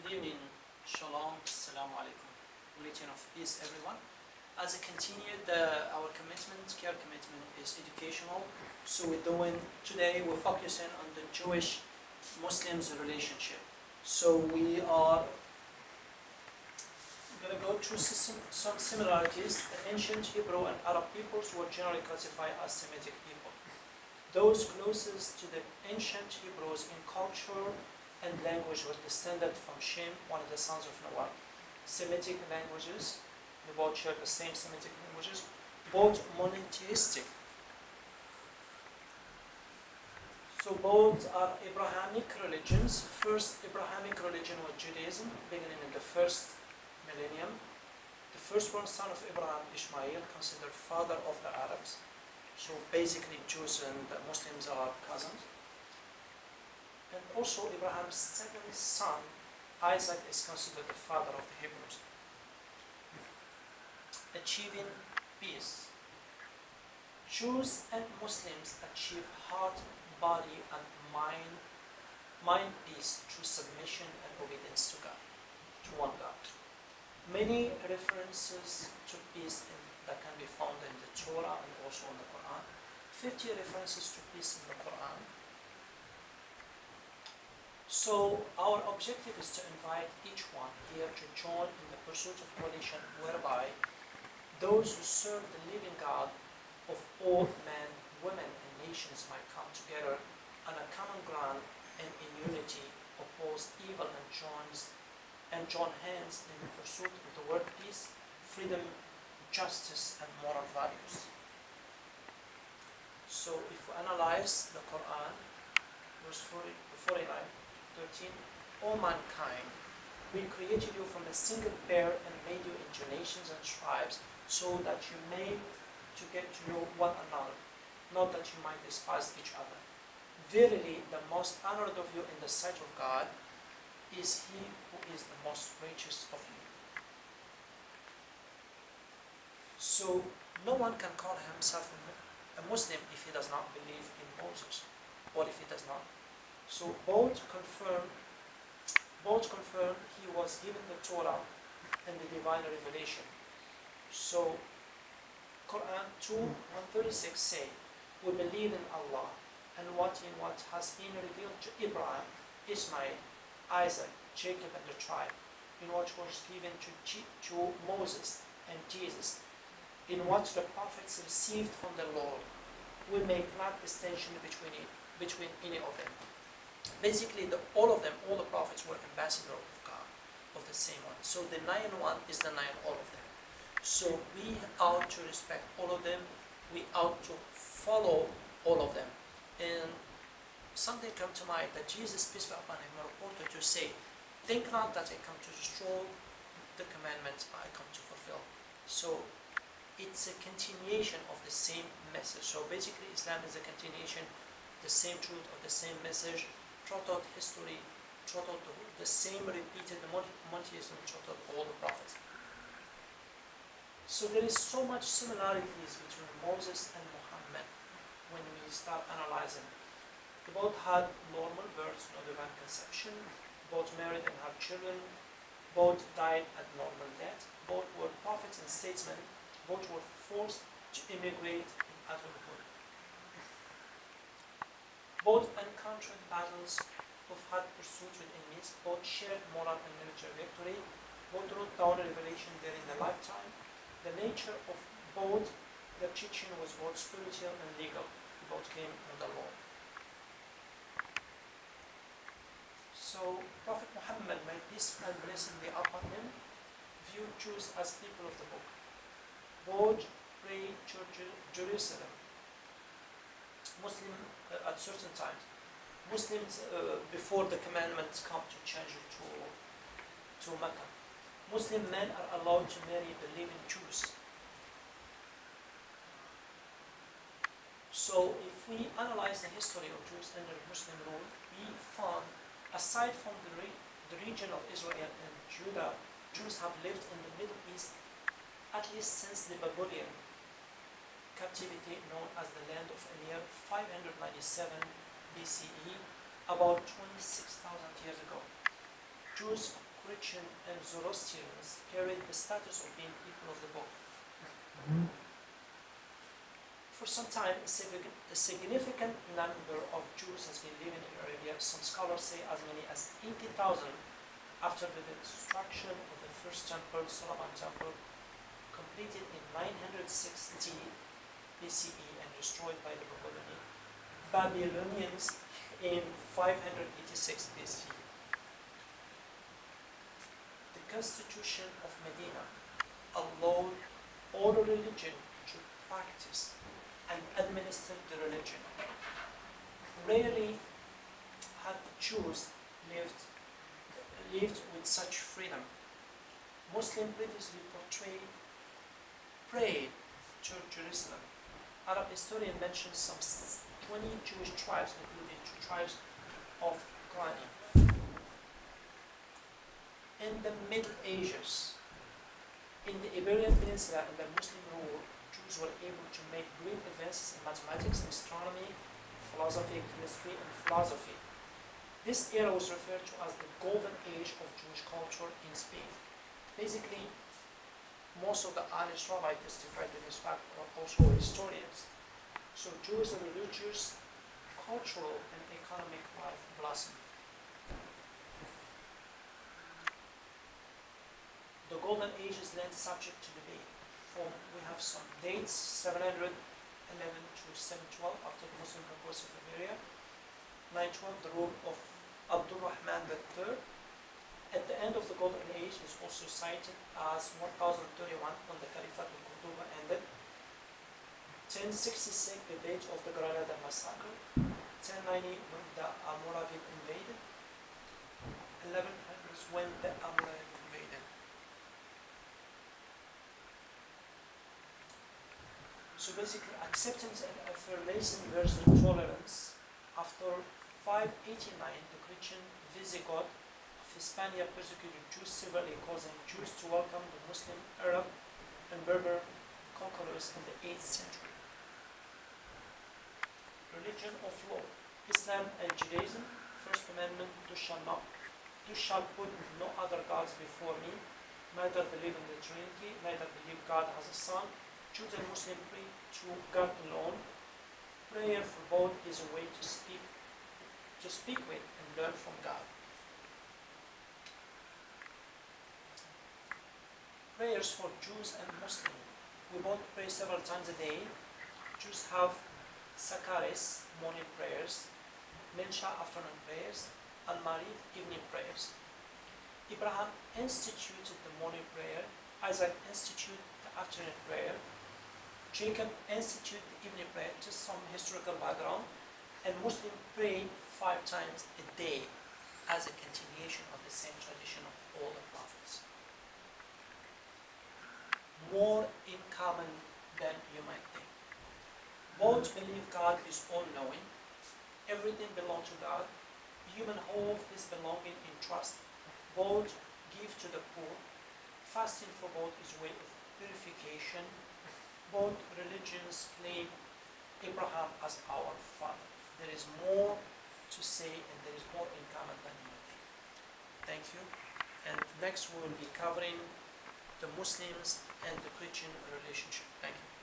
Good evening, Shalom, Assalamu alaikum. Greeting of peace, everyone. As a continued, our care commitment is educational. So today we're focusing on the Jewish-Muslims relationship. So we are going to go through some similarities. The ancient Hebrew and Arab peoples were generally classified as Semitic people. Those closest to the ancient Hebrews in culture and language were descended from Shem, one of the sons of Noah. Semitic languages, they both share the same Semitic languages, both monotheistic. So both are Abrahamic religions. First Abrahamic religion was Judaism, beginning in the first millennium. The firstborn son of Abraham, Ishmael, considered father of the Arabs. So basically Jews and Muslims are cousins. And also Abraham's second son, Isaac, is considered the father of the Hebrews. Achieving peace. Jews and Muslims achieve heart, body, and mind peace through submission and obedience to God, to one God. Many references to peace that can be found in the Torah and also in the Quran. 50 references to peace in the Quran. So our objective is to invite each one here to join in the pursuit of coalition whereby those who serve the living God of all men, women, and nations might come together on a common ground and in unity, oppose evil, and join hands in the pursuit of the word peace, freedom, justice, and moral values. So if we analyze the Quran, verse 49, 13, O mankind, we created you from a single pair and made you into nations and tribes, so that you may to get to know one another, not that you might despise each other. Verily, the most honored of you in the sight of God is he who is the most righteous of you. So, no one can call himself a Muslim if he does not believe in Moses, or if he does not. So both confirm he was given the Torah and the divine revelation. So Quran 2:136 say, we believe in Allah and what has been revealed to Abraham, Ismail, Isaac, Jacob, and the tribe, in what was given to Moses and Jesus, in what the prophets received from the Lord. We make not distinction between any of them. Basically, all of them, all the prophets were ambassadors of God, of the same one. So the 9-1 is the 9 all of them. So we ought to respect all of them. We ought to follow all of them. And something come to mind that Jesus, peace be upon him, reported to say, think not that I come to destroy the commandments, but I come to fulfill. So it's a continuation of the same message. So basically Islam is a continuation, the same truth of the same message, throughout history, throughout the same repeated monotheism throughout all the prophets. So there is so much similarities between Moses and Muhammad when we start analyzing. They both had normal birth, no divine conception, both married and have children, both died at normal death, both were prophets and statesmen, both were forced to immigrate in adulthood. Both encountered battles, both had pursuits with enemies, both shared moral and military victory, both wrote down revelation during their lifetime. The nature of both their teaching was both spiritual and legal. Both came from the law. So Prophet Muhammad, may peace and blessing be upon him, viewed Jews as people of the book. Both prayed to Jerusalem. Muslim at certain times. Muslims before the commandments come to change it to Mecca. Muslim men are allowed to marry believing Jews. So if we analyze the history of Jews under Muslim rule, we found, aside from the region of Israel and Judah, Jews have lived in the Middle East at least since the Babylonian captivity known as the land of Emir, 597 BCE, about 26,000 years ago. Jews Christian and Zoroastrians carried the status of being people of the book. For some time, a significant number of Jews has been living in Arabia. Some scholars say as many as 80,000 after the destruction of the first temple, Solomon Temple, completed in 960 BCE and destroyed by the Babylonians in 586 BCE. The Constitution of Medina allowed all religion to practice and administer the religion. Rarely had the Jews lived with such freedom. Muslims previously prayed to Jerusalem. Arab historian mentions some 20 Jewish tribes, including 2 tribes of Qurani. In the Middle Ages, in the Iberian Peninsula under Muslim rule, Jews were able to make great advances in mathematics, astronomy, philosophy, chemistry, and philosophy. This era was referred to as the Golden Age of Jewish culture in Spain. Basically, most of the Irish rabbis testified to this fact are also historians. So Jewish religious, cultural, and economic life blossomed. The Golden Age is then subject to debate. We have some dates, 711 to 712 after the Muslim conquest of Iberia, 912 the rule of Abdul Rahman III. At the end of the Golden Age is also cited as 1031 when the Caliphate of Cordoba ended, 1066 the date of the Granada massacre, 1090 when the Almoravid invaded, 1100 when the Almoravid invaded. So basically, acceptance and affirmation versus tolerance. After 589, the Christian Visigoth of Hispania persecuted Jews severely, causing Jews to welcome the Muslim, Arab, and Berber conquerors in the 8th century. Religion of law. Islam and Judaism. First Commandment, you shall put no other gods before me, neither believe in the Trinity, neither believe God has a son. Jews and Muslims pray to God alone. Prayer for both is a way to speak with and learn from God. Prayers for Jews and Muslims. We both pray several times a day. Jews have Sakaris, morning prayers, Mensha, afternoon prayers, Al-Marid, evening prayers. Abraham instituted the morning prayer, Isaac instituted the afternoon prayer, Jacob instituted the evening prayer, just some historical background, and Muslims pray 5 times a day as a continuation of the same tradition of all the prophets. More in common than you might think. Both believe God is all-knowing, everything belongs to God, human hope is belonging in trust, both give to the poor, fasting for both is a way of purification. Both religions claim Abraham as our father. There is more to say and there is more in common than you think. Thank you. And next we will be covering the Muslims and the Christian relationship. Thank you.